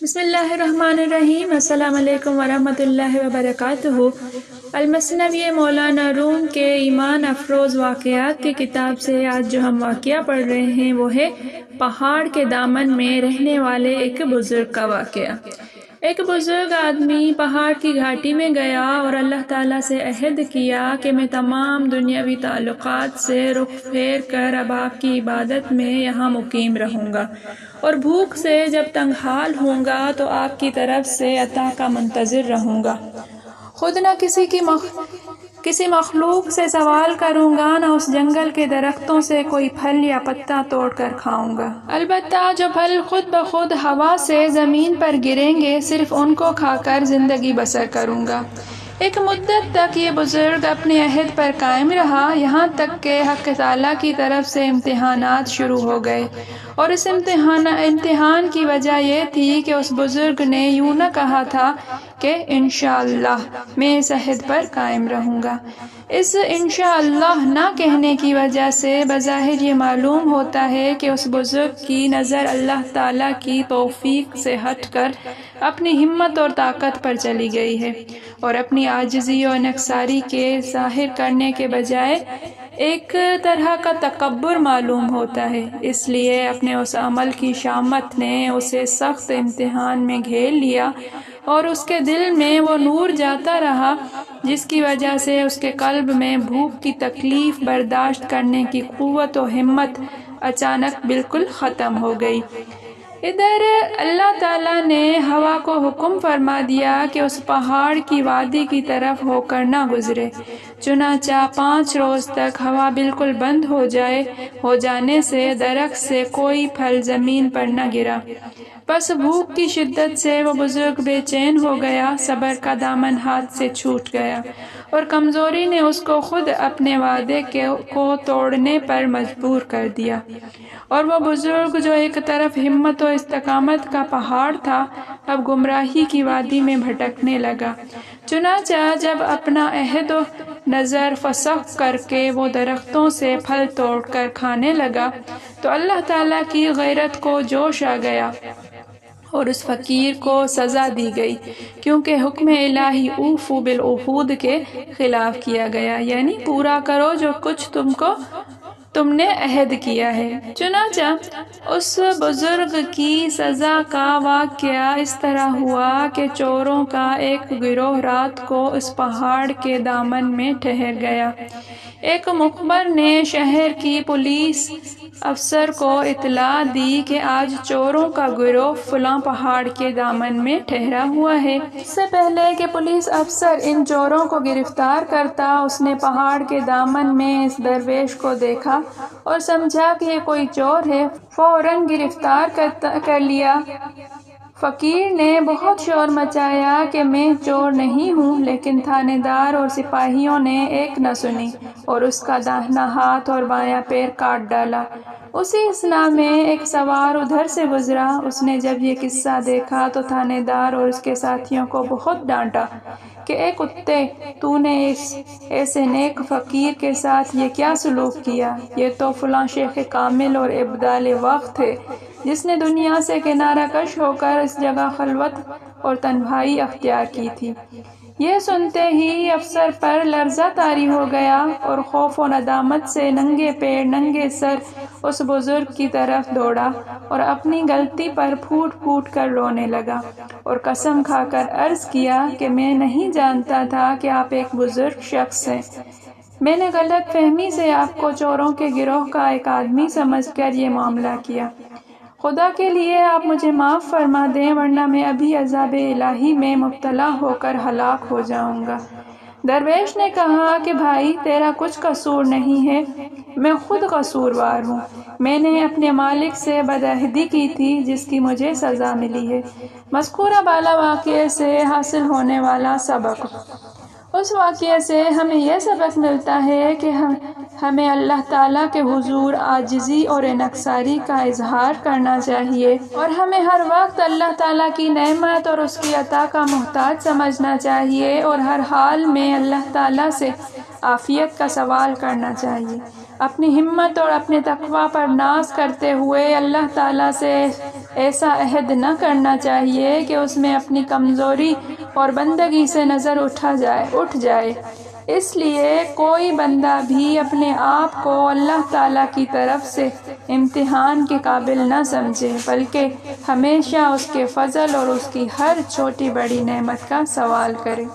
بسم اللہ الرحمن الرحیم۔ السلام علیکم ورحمۃ اللہ وبرکاتہ۔ المثنوی مولانا روم کے ایمان افروز واقعات کی کتاب سے آج جو ہم واقعہ پڑھ رہے ہیں وہ ہے پہاڑ کے دامن میں رہنے والے ایک بزرگ کا واقعہ۔ ایک بزرگ آدمی پہاڑ کی گھاٹی میں گیا اور اللہ تعالیٰ سے عہد کیا کہ میں تمام دنیاوی تعلقات سے رخ پھیر کر اب آپ کی عبادت میں یہاں مقیم رہوں گا، اور بھوک سے جب تنگ حال ہوں گا تو آپ کی طرف سے عطا کا منتظر رہوں گا۔ خود نہ کسی مخلوق سے سوال کروں گا، نہ اس جنگل کے درختوں سے کوئی پھل یا پتا توڑ کر کھاؤں گا۔ البتہ جو پھل خود بخود ہوا سے زمین پر گریں گے، صرف ان کو کھا کر زندگی بسر کروں گا۔ ایک مدت تک یہ بزرگ اپنے عہد پر قائم رہا، یہاں تک کہ حق تعالیٰ کی طرف سے امتحانات شروع ہو گئے، اور اس امتحان کی وجہ یہ تھی کہ اس بزرگ نے یوں نہ کہا تھا کہ انشاءاللہ میں اس عہد پر قائم رہوں گا۔ اس انشاءاللہ نہ کہنے کی وجہ سے بظاہر یہ معلوم ہوتا ہے کہ اس بزرگ کی نظر اللہ تعالیٰ کی توفیق سے ہٹ کر اپنی ہمت اور طاقت پر چلی گئی ہے، اور اپنی عاجزی اور انکساری کے ظاہر کرنے کے بجائے ایک طرح کا تکبر معلوم ہوتا ہے۔ اس لیے اپنے اس عمل کی شامت نے اسے سخت امتحان میں گھیر لیا، اور اس کے دل میں وہ نور جاتا رہا جس کی وجہ سے اس کے قلب میں بھوک کی تکلیف برداشت کرنے کی قوت و ہمت اچانک بالکل ختم ہو گئی۔ ادھر اللہ تعالیٰ نے ہوا کو حکم فرما دیا کہ اس پہاڑ کی وادی کی طرف ہو کر نہ گزرے، چنانچہ 5 روز تک ہوا بالکل بند ہو جانے سے درخت سے کوئی پھل زمین پر نہ گرا۔ بس بھوک کی شدت سے وہ بزرگ بے چین ہو گیا، صبر کا دامن ہاتھ سے چھوٹ گیا، اور کمزوری نے اس کو خود اپنے وعدے کو توڑنے پر مجبور کر دیا، اور وہ بزرگ جو ایک طرف ہمت و استقامت کا پہاڑ تھا، اب گمراہی کی وادی میں بھٹکنے لگا۔ چنانچہ جب اپنا عہد و نظر فسخ کر کے وہ درختوں سے پھل توڑ کر کھانے لگا تو اللہ تعالیٰ کی غیرت کو جوش آ گیا، اور اس فقیر کو سزا دی گئی، کیونکہ حکم الہی اوفوا بالعقود کے خلاف کیا گیا، یعنی پورا کرو جو کچھ تم نے عہد کیا ہے۔ چنانچہ اس بزرگ کی سزا کا واقعہ اس طرح ہوا کہ چوروں کا ایک گروہ رات کو اس پہاڑ کے دامن میں ٹھہر گیا۔ ایک مخبر نے شہر کی پولیس افسر کو اطلاع دی کہ آج چوروں کا گروہ فلاں پہاڑ کے دامن میں ٹھہرا ہوا ہے۔ اس سے پہلے کہ پولیس افسر ان چوروں کو گرفتار کرتا، اس نے پہاڑ کے دامن میں اس درویش کو دیکھا اور سمجھا کہ یہ کوئی چور ہے، فوراً گرفتار کر لیا۔ فقیر نے بہت شور مچایا کہ میں چور نہیں ہوں، لیکن تھانے دار اور سپاہیوں نے ایک نہ سنی اور اس کا داہنا ہاتھ اور بایاں پیر کاٹ ڈالا۔ اسی اثنا میں ایک سوار ادھر سے گزرا، اس نے جب یہ قصہ دیکھا تو تھانے دار اور اس کے ساتھیوں کو بہت ڈانٹا کہ اے کتے، تو نے ایسے نیک فقیر کے ساتھ یہ کیا سلوک کیا؟ یہ تو فلاں شیخ کامل اور ابدال وقت ہے جس نے دنیا سے کنارہ کش ہو کر اس جگہ خلوت اور تنہائی اختیار کی تھی۔ یہ سنتے ہی افسر پر لرزہ طاری ہو گیا، اور خوف و ندامت سے ننگے پیر ننگے سر اس بزرگ کی طرف دوڑا اور اپنی غلطی پر پھوٹ پھوٹ کر رونے لگا، اور قسم کھا کر عرض کیا کہ میں نہیں جانتا تھا کہ آپ ایک بزرگ شخص ہیں، میں نے غلط فہمی سے آپ کو چوروں کے گروہ کا ایک آدمی سمجھ کر یہ معاملہ کیا۔ خدا کے لیے آپ مجھے معاف فرما دیں، ورنہ میں ابھی عذاب الہی میں مبتلا ہو کر ہلاک ہو جاؤں گا۔ درویش نے کہا کہ بھائی، تیرا کچھ قصور نہیں ہے، میں خود قصوروار ہوں، میں نے اپنے مالک سے بدعہدی کی تھی جس کی مجھے سزا ملی ہے۔ مذکورہ بالا واقعے سے حاصل ہونے والا سبق۔ اس واقعے سے ہمیں یہ سبق ملتا ہے کہ ہمیں اللہ تعالیٰ کے حضور عاجزی اور انکساری کا اظہار کرنا چاہیے، اور ہمیں ہر وقت اللہ تعالیٰ کی نعمت اور اس کی عطا کا محتاج سمجھنا چاہیے، اور ہر حال میں اللہ تعالیٰ سے عافیت کا سوال کرنا چاہیے۔ اپنی ہمت اور اپنے تقویٰ پر ناز کرتے ہوئے اللہ تعالیٰ سے ایسا عہد نہ کرنا چاہیے کہ اس میں اپنی کمزوری اور بندگی سے نظر اٹھ جائے۔ اس لیے کوئی بندہ بھی اپنے آپ کو اللہ تعالیٰ کی طرف سے امتحان کے قابل نہ سمجھے، بلکہ ہمیشہ اس کے فضل اور اس کی ہر چھوٹی بڑی نعمت کا سوال کرے۔